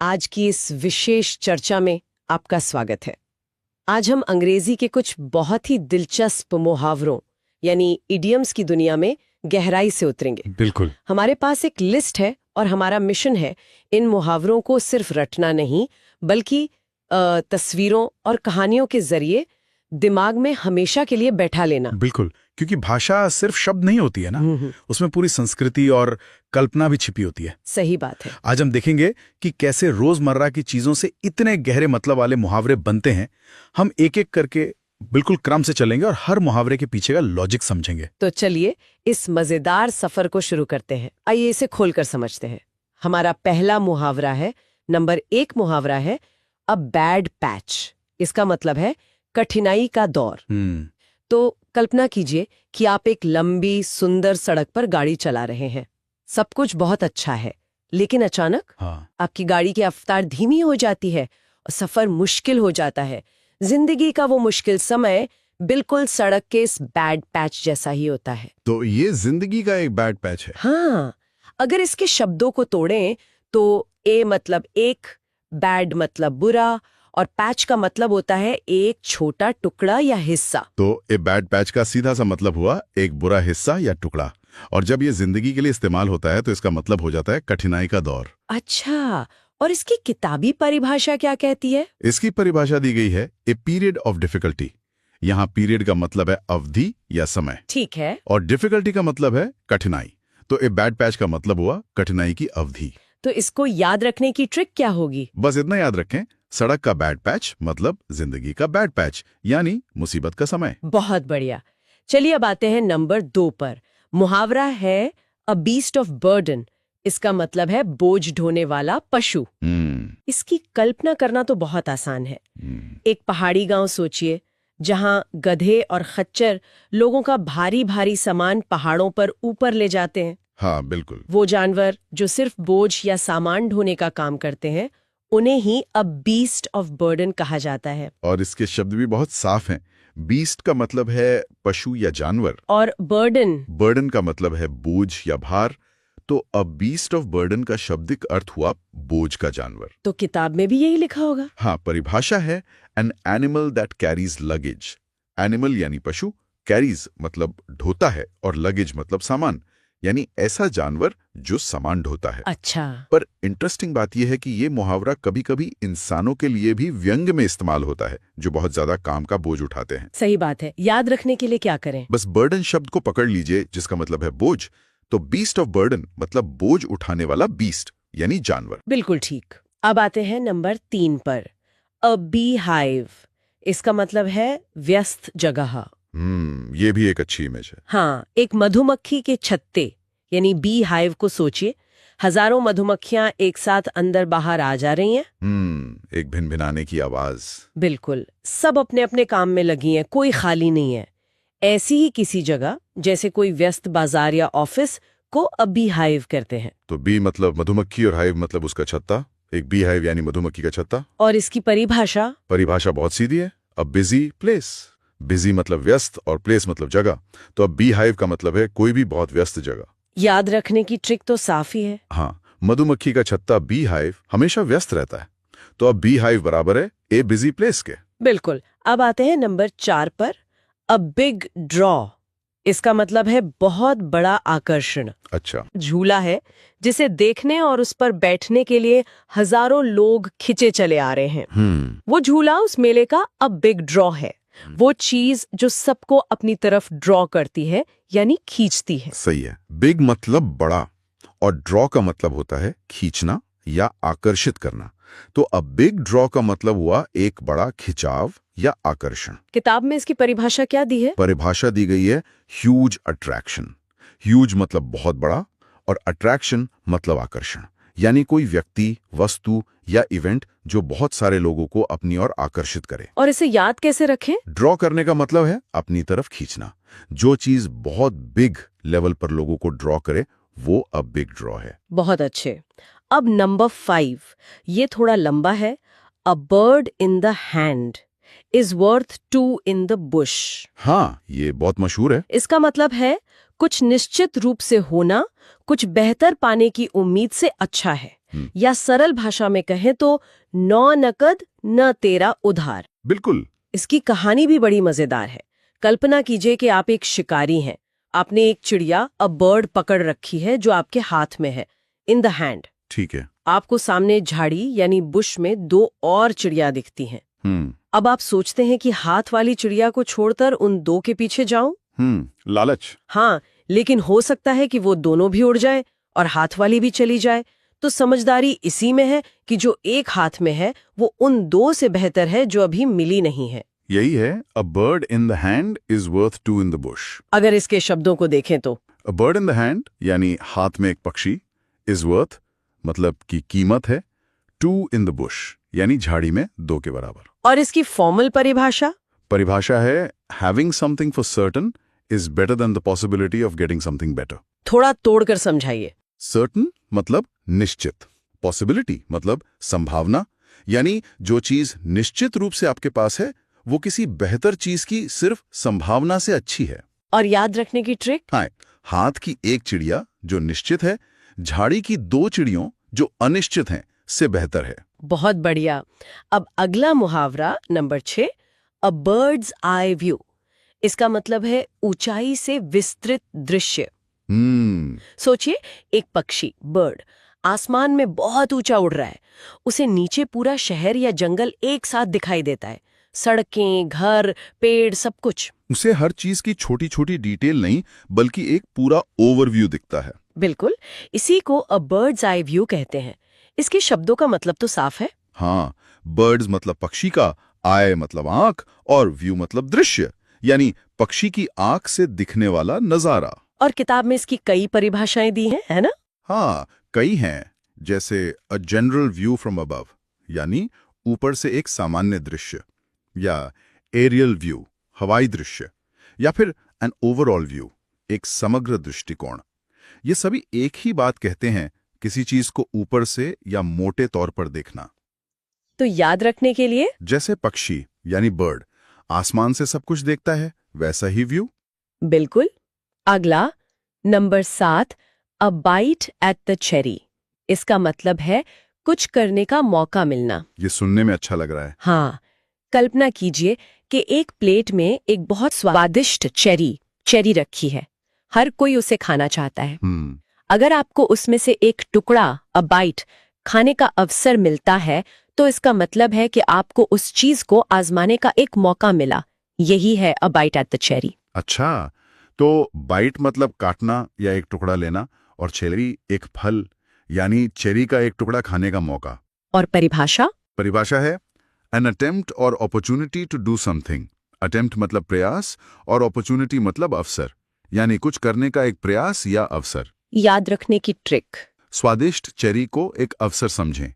आज की इस विशेष चर्चा में आपका स्वागत है। आज हम अंग्रेजी के कुछ बहुत ही दिलचस्प मुहावरों यानी इडियम्स की दुनिया में गहराई से उतरेंगे। बिल्कुल। हमारे पास एक लिस्ट है और हमारा मिशन है इन मुहावरों को सिर्फ रटना नहीं बल्कि तस्वीरों और कहानियों के जरिए दिमाग में हमेशा के लिए बैठा लेना। बिल्कुल, क्योंकि भाषा सिर्फ शब्द नहीं होती है ना, उसमें पूरी संस्कृति और कल्पना भी छिपी होती है। सही बात है। आज हम देखेंगे कि कैसे रोजमर्रा की चीजों से इतने गहरे मतलब वाले मुहावरे बनते हैं। हम एक एक करके बिल्कुल क्रम से चलेंगे और हर मुहावरे के पीछे का लॉजिक समझेंगे। तो चलिए इस मजेदार सफर को शुरू करते हैं। आइए इसे खोलकर समझते हैं। हमारा पहला मुहावरा है, नंबर 1 मुहावरा है अ बैड पैच। इसका मतलब है कठिनाई का दौर। तो कल्पना कीजिए कि आप एक लंबी सुंदर सड़क पर गाड़ी चला रहे हैं। सब कुछ बहुत अच्छा है, लेकिन अचानक आपकी गाड़ी की रफ्तार धीमी हो जाती है और सफर मुश्किल हो जाता है। जिंदगी का वो मुश्किल समय बिल्कुल सड़क के इस बैड पैच जैसा ही होता है। तो ये जिंदगी का एक बैड पैच है। हाँ, अगर इसके शब्दों को तोड़ें तो ए मतलब एक, बैड मतलब बुरा और पैच का मतलब होता है एक छोटा टुकड़ा या हिस्सा। तो ए बैड पैच का सीधा सा मतलब हुआ एक बुरा हिस्सा या टुकड़ा, और जब ये जिंदगी के लिए इस्तेमाल होता है तो इसका मतलब हो जाता है कठिनाई का दौर। अच्छा, और इसकी किताबी परिभाषा क्या कहती है? इसकी परिभाषा दी गई है ए पीरियड ऑफ डिफिकल्टी। यहाँ पीरियड का मतलब है अवधि या समय। ठीक है। और डिफिकल्टी का मतलब है कठिनाई। तो ए बैड पैच का मतलब हुआ कठिनाई की अवधि। तो इसको याद रखने की ट्रिक क्या होगी? बस इतना याद रखें, सड़क का बैड पैच मतलब जिंदगी का बैड पैच, यानी मुसीबत का समय। बहुत बढ़िया। चलिए अब आते हैं नंबर 2 पर। मुहावरा है अ बीस्ट ऑफ बर्डन। इसका मतलब है बोझ ढोने वाला पशु। इसकी कल्पना करना तो बहुत आसान है। एक पहाड़ी गांव सोचिए, जहां गधे और खच्चर लोगों का भारी भारी सामान पहाड़ों पर ऊपर ले जाते हैं। हाँ बिल्कुल। वो जानवर जो सिर्फ बोझ या सामान ढोने का काम करते हैं, उन्हें ही अ बीस्ट ऑफ बर्डन कहा जाता है। और इसके शब्द भी बहुत साफ हैं। बीस्ट का मतलब है पशु या जानवर, और बर्डन का मतलब है बोझ या भार। तो अ बीस्ट ऑफ बर्डन का शाब्दिक अर्थ हुआ बोझ का जानवर। तो किताब में भी यही लिखा होगा। हाँ, परिभाषा है an animal that carries luggage. Animal यानी पशु, कैरीज मतलब ढोता है, और लगेज मतलब सामान, यानी ऐसा जानवर जो सामान ढोता है। अच्छा। पर इंटरेस्टिंग बात यह है कि ये मुहावरा कभी कभी इंसानों के लिए भी व्यंग में इस्तेमाल होता है, जो बहुत ज्यादा काम का बोझ उठाते हैं। सही बात है। याद रखने के लिए क्या करें? बस बर्डन शब्द को पकड़ लीजिए, जिसका मतलब है बोझ। तो बीस्ट ऑफ बर्डन मतलब बोझ उठाने वाला बीस्ट यानी जानवर। बिल्कुल ठीक। अब आते हैं नंबर 3 पर। अ बी हाइव। इसका मतलब है व्यस्त जगह। ये भी एक अच्छी इमेज है। हाँ, एक मधुमक्खी के छत्ते यानी बी हाइव को सोचिए। हजारों मधुमक्खियां एक साथ अंदर बाहर आ जा रही हैं। एक भिनभिनाने की आवाज। बिल्कुल, सब अपने अपने काम में लगी हैं, कोई खाली नहीं है। ऐसी ही किसी जगह, जैसे कोई व्यस्त बाजार या ऑफिस, को अ बी हाइव करते हैं। तो बी मतलब मधुमक्खी और हाइव मतलब उसका छत्ता। एक बी हाइव यानी मधुमक्खी का छत्ता। और इसकी परिभाषा बहुत सीधी है, अ बिजी प्लेस। बिजी मतलब व्यस्त और प्लेस मतलब जगह। तो अब बी हाइव का मतलब है कोई भी बहुत व्यस्त जगह। याद रखने की ट्रिक तो साफ ही है। हाँ, मधुमक्खी का छत्ता बी हाइव हमेशा व्यस्त रहता है। तो अब बी हाइव बराबर है ए बिजी प्लेस के। बिल्कुल। अब आते हैं नंबर 4 पर। A big draw. इसका मतलब है बहुत बड़ा आकर्षण। अच्छा। झूला है जिसे देखने और उस पर बैठने के लिए हजारों लोग खिंचे चले आ रहे हैं। वो झूला उस मेले का अ बिग ड्रॉ है। वो चीज जो सबको अपनी तरफ ड्रॉ करती है यानी खींचती है। सही है। बिग मतलब बड़ा, और ड्रॉ का मतलब होता है खींचना या आकर्षित करना। तो अब बिग ड्रॉ का मतलब हुआ एक बड़ा खिंचाव या आकर्षण। किताब में इसकी परिभाषा क्या दी है? परिभाषा दी गई है ह्यूज अट्रैक्शन। ह्यूज मतलब बहुत बड़ा, और अट्रैक्शन मतलब आकर्षण, यानी कोई व्यक्ति, वस्तु या इवेंट जो बहुत सारे लोगों को अपनी ओर आकर्षित करे। और इसे याद कैसे रखें? ड्रॉ करने का मतलब है अपनी तरफ खींचना। जो चीज बहुत बिग लेवल पर लोगों को ड्रॉ करे, वो अ बिग ड्रॉ है। बहुत अच्छे। अब नंबर 5, ये थोड़ा लंबा है। A bird in the hand is worth 2 in the Bush. हाँ, ये बहुत मशहूर है। इसका मतलब है कुछ निश्चित रूप से होना कुछ बेहतर पाने की उम्मीद से अच्छा है। या सरल भाषा में कहें तो नौ नकद न तेरा उधार। बिल्कुल। इसकी कहानी भी बड़ी मजेदार है। कल्पना कीजिए कि आप एक शिकारी हैं। आपने एक चिड़िया अ बर्ड पकड़ रखी है जो आपके हाथ में है, इन द हैंड। ठीक है। आपको सामने झाड़ी यानी बुश में दो और चिड़िया दिखती हैं। अब आप सोचते हैं कि हाथ वाली चिड़िया को छोड़कर उन दो के पीछे जाऊं? लालच। हाँ, लेकिन हो सकता है कि वो दोनों भी उड़ जाएं और हाथ वाली भी चली जाए। तो समझदारी इसी में है कि जो एक हाथ में है वो उन दो से बेहतर है जो अभी मिली नहीं है। यही है, a bird in the hand is worth two in the bush. अगर इसके शब्दों को देखें तो a bird in the hand यानी हाथ में एक पक्षी, इज वर्थ मतलब की कीमत है, टू इन द बुश यानी झाड़ी में दो के बराबर। और इसकी फॉर्मल परिभाषा है having something for certain is better than the possibility of getting something better. थोड़ा तोड़कर समझाइए। सर्टन मतलब निश्चित, पॉसिबिलिटी मतलब संभावना, यानी जो चीज निश्चित रूप से आपके पास है वो किसी बेहतर चीज की सिर्फ संभावना से अच्छी है। और याद रखने की ट्रिक? हाँ, हाथ की एक चिड़िया जो निश्चित है, झाड़ी की दो चिड़ियों जो अनिश्चित हैं से बेहतर है। बहुत बढ़िया। अब अगला मुहावरा number 6, a bird's eye view. इसका मतलब है ऊंचाई से विस्तृत दृश्य। सोचिए, एक पक्षी बर्ड आसमान में बहुत ऊंचा उड़ रहा है। उसे नीचे पूरा शहर या जंगल एक साथ दिखाई देता है, सड़कें, घर, पेड़, सब कुछ। उसे हर चीज की छोटी छोटी डिटेल नहीं बल्कि एक पूरा ओवरव्यू दिखता है। बिल्कुल, इसी को अ बर्ड्स आई व्यू कहते हैं। इसके शब्दों का मतलब तो साफ है। हाँ, बर्ड्स मतलब पक्षी का, आई मतलब आंख और व्यू मतलब दृश्य, यानी पक्षी की आंख से दिखने वाला नजारा। और किताब में इसकी कई परिभाषाएं दी हैं, है ना? हाँ, कई हैं, जैसे a general view from above यानी ऊपर से एक सामान्य दृश्य, या एरियल व्यू हवाई दृश्य, या फिर एन ओवरऑल व्यू एक समग्र दृष्टिकोण। ये सभी एक ही बात कहते हैं, किसी चीज को ऊपर से या मोटे तौर पर देखना। तो याद रखने के लिए, जैसे पक्षी यानी बर्ड आसमान से सब कुछ देखता है, वैसा ही व्यू। बिल्कुल। अगला number 7, a bite at the cherry. इसका मतलब है कुछ करने का मौका मिलना। ये सुनने में अच्छा लग रहा है। हाँ, कल्पना कीजिए कि एक प्लेट में एक बहुत स्वादिष्ट चेरी रखी है। हर कोई उसे खाना चाहता है। अगर आपको उसमें से एक टुकड़ा, अ बाइट, खाने का अवसर मिलता है तो इसका मतलब है कि आपको उस चीज को आजमाने का एक मौका मिला। यही है a bite at the cherry. अच्छा, तो बाइट मतलब काटना या एक टुकड़ा लेना, और चेरी एक फल यानी चेरी का एक टुकड़ा खाने का मौका। और परिभाषा है एन अटेम्प्ट और opportunity to do something. Attempt मतलब प्रयास और अपॉर्चुनिटी मतलब अवसर, यानी कुछ करने का एक प्रयास या अवसर। याद रखने की ट्रिक, स्वादिष्ट चेरी को एक अवसर समझें,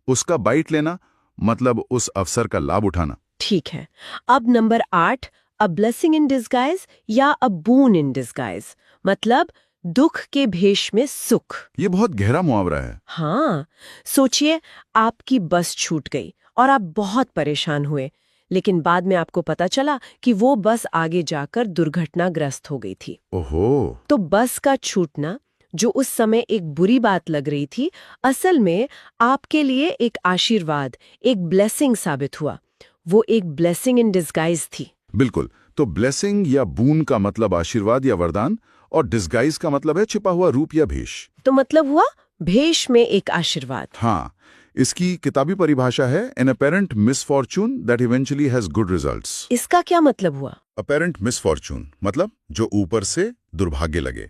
उसका बाइट लेना मतलब उस अवसर का लाभ उठाना। ठीक है। अब number 8, a blessing in disguise या अ बून इन डिस्गाइज, मतलब दुख के भेष में सुख। ये बहुत गहरा मुहावरा है। हाँ, सोचिए, आपकी बस छूट गई और आप बहुत परेशान हुए, लेकिन बाद में आपको पता चला कि वो बस आगे जाकर दुर्घटनाग्रस्त हो गई थी। ओहो। तो बस का छूटना, जो उस समय एक बुरी बात लग रही थी, असल में आपके लिए एक आशीर्वाद, एक ब्लेसिंग साबित हुआ। वो एक ब्लेसिंग इन डिस्गाइज थी। बिल्कुल। तो ब्लेसिंग या बून का मतलब आशीर्वाद या वरदान, और डिस्गाइज का मतलब है छिपा हुआ रूप या भेष। तो मतलब हुआ भेष में एक आशीर्वाद। हाँ, इसकी किताबी परिभाषा है an apparent misfortune that eventually has good results. इसका क्या मतलब हुआ? अपेरेंट मिसफॉर्चून मतलब जो ऊपर से दुर्भाग्य लगे,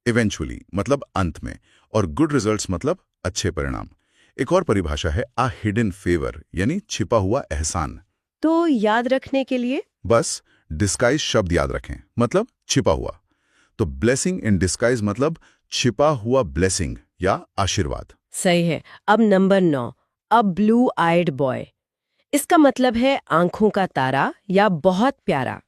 इवेंचुअली मतलब अंत में, और गुड रिजल्ट्स मतलब अच्छे परिणाम। एक और परिभाषा है आ हिडन फेवर यानी छिपा हुआ एहसान। तो याद रखने के लिए बस डिस्गाइज शब्द याद रखें, मतलब छिपा हुआ। तो ब्लेसिंग इन डिस्गाइज मतलब छिपा हुआ ब्लेसिंग या आशीर्वाद। सही है। अब नंबर 9, अ ब्लू आइड बॉय। इसका मतलब है आंखों का तारा या बहुत प्यारा।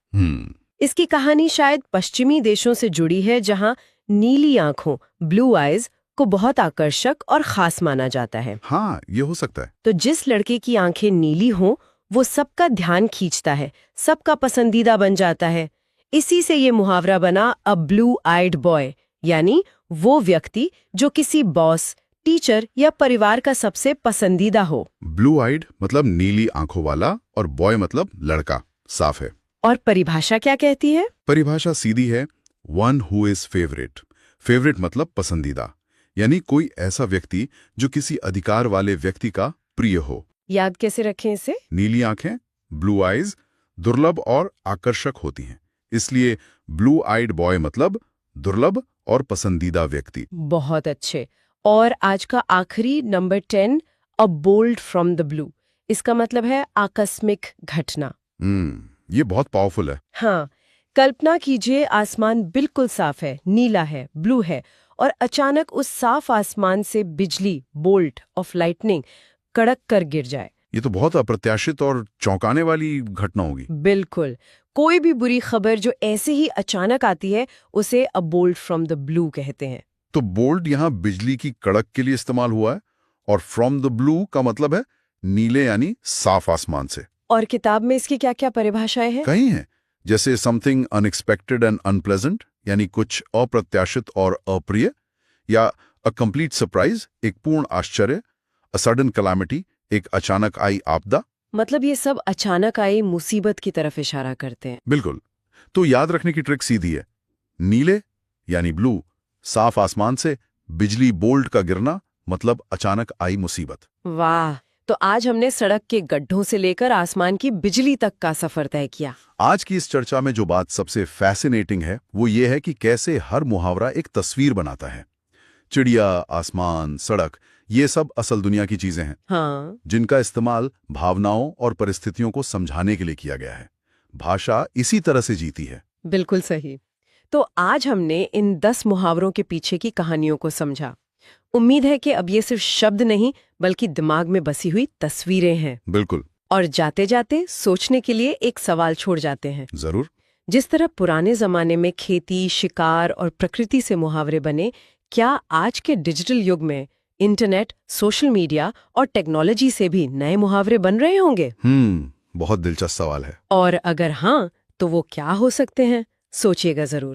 इसकी कहानी शायद पश्चिमी देशों से जुड़ी है, जहां नीली आंखों, ब्लू आइज, को बहुत आकर्षक और खास माना जाता है। हाँ, ये हो सकता है। तो जिस लड़के की आंखें नीली हों, वो सबका ध्यान खींचता है, सबका पसंदीदा बन जाता है। इसी से ये मुहावरा बना, अ ब्लू आइड बॉय, यानी वो व्यक्ति जो किसी बॉस, टीचर या परिवार का सबसे पसंदीदा हो। ब्लू आइड मतलब नीली आंखों वाला और बॉय मतलब लड़का, साफ है। और परिभाषा क्या कहती है? परिभाषा सीधी है, one who is favourite. Favourite मतलब पसंदीदा, यानी कोई ऐसा व्यक्ति जो किसी अधिकार वाले व्यक्ति का प्रिय हो। याद कैसे रखें इसे? नीली आंखें, ब्लू आइज, दुर्लभ और आकर्षक होती हैं, इसलिए ब्लू आइड बॉय मतलब दुर्लभ और पसंदीदा व्यक्ति। बहुत अच्छे। और आज का आखिरी number 10, a bolt from the blue. इसका मतलब है आकस्मिक घटना। ये बहुत पावरफुल है। हाँ, कल्पना कीजिए आसमान बिल्कुल साफ है, नीला है, ब्लू है, और अचानक उस साफ आसमान से बिजली, बोल्ट ऑफ लाइटनिंग, कड़क कर गिर जाए। ये तो बहुत अप्रत्याशित और चौंकाने वाली घटना होगी। बिल्कुल। कोई भी बुरी खबर जो ऐसे ही अचानक आती है उसे अ बोल्ट फ्रॉम द ब्लू कहते हैं। तो बोल्ड यहाँ बिजली की कड़क के लिए इस्तेमाल हुआ है, और फ्रॉम द ब्लू का मतलब है नीले यानी साफ आसमान से। और किताब में इसकी क्या क्या परिभाषाएं हैं? कहीं है, जैसे समथिंग अनएक्सपेक्टेड एंड अनप्लेजेंट, यानी कुछ अप्रत्याशित और अप्रिय, या अ कंप्लीट सरप्राइज, एक पूर्ण आश्चर्य, अ सडन कैलामिटी, एक अचानक आई आपदा। मतलब ये सब अचानक आई मुसीबत की तरफ इशारा करते हैं। बिल्कुल। तो याद रखने की ट्रिक सीधी है, नीले यानी ब्लू, साफ आसमान से बिजली बोल्ट का गिरना मतलब अचानक आई मुसीबत। वाह, तो आज हमने सड़क के गड्ढों से लेकर आसमान की बिजली तक का सफर तय किया। आज की इस चर्चा में जो बात सबसे फैसिनेटिंग है वो ये है कि कैसे हर मुहावरा एक तस्वीर बनाता है। चिड़िया, आसमान, सड़क, ये सब असल दुनिया की चीजें हैं, हाँ, जिनका इस्तेमाल भावनाओं और परिस्थितियों को समझाने के लिए किया गया है। भाषा इसी तरह से जीती है। बिल्कुल सही। तो आज हमने इन 10 मुहावरों के पीछे की कहानियों को समझा। उम्मीद है कि अब ये सिर्फ शब्द नहीं बल्कि दिमाग में बसी हुई तस्वीरें हैं। बिल्कुल। और जाते जाते सोचने के लिए एक सवाल छोड़ जाते हैं। जरूर। जिस तरह पुराने जमाने में खेती, शिकार और प्रकृति से मुहावरे बने, क्या आज के डिजिटल युग में इंटरनेट, सोशल मीडिया और टेक्नोलॉजी से भी नए मुहावरे बन रहे होंगे? बहुत दिलचस्प सवाल है। और अगर हाँ, तो वो क्या हो सकते हैं? सोचिएगा जरूर।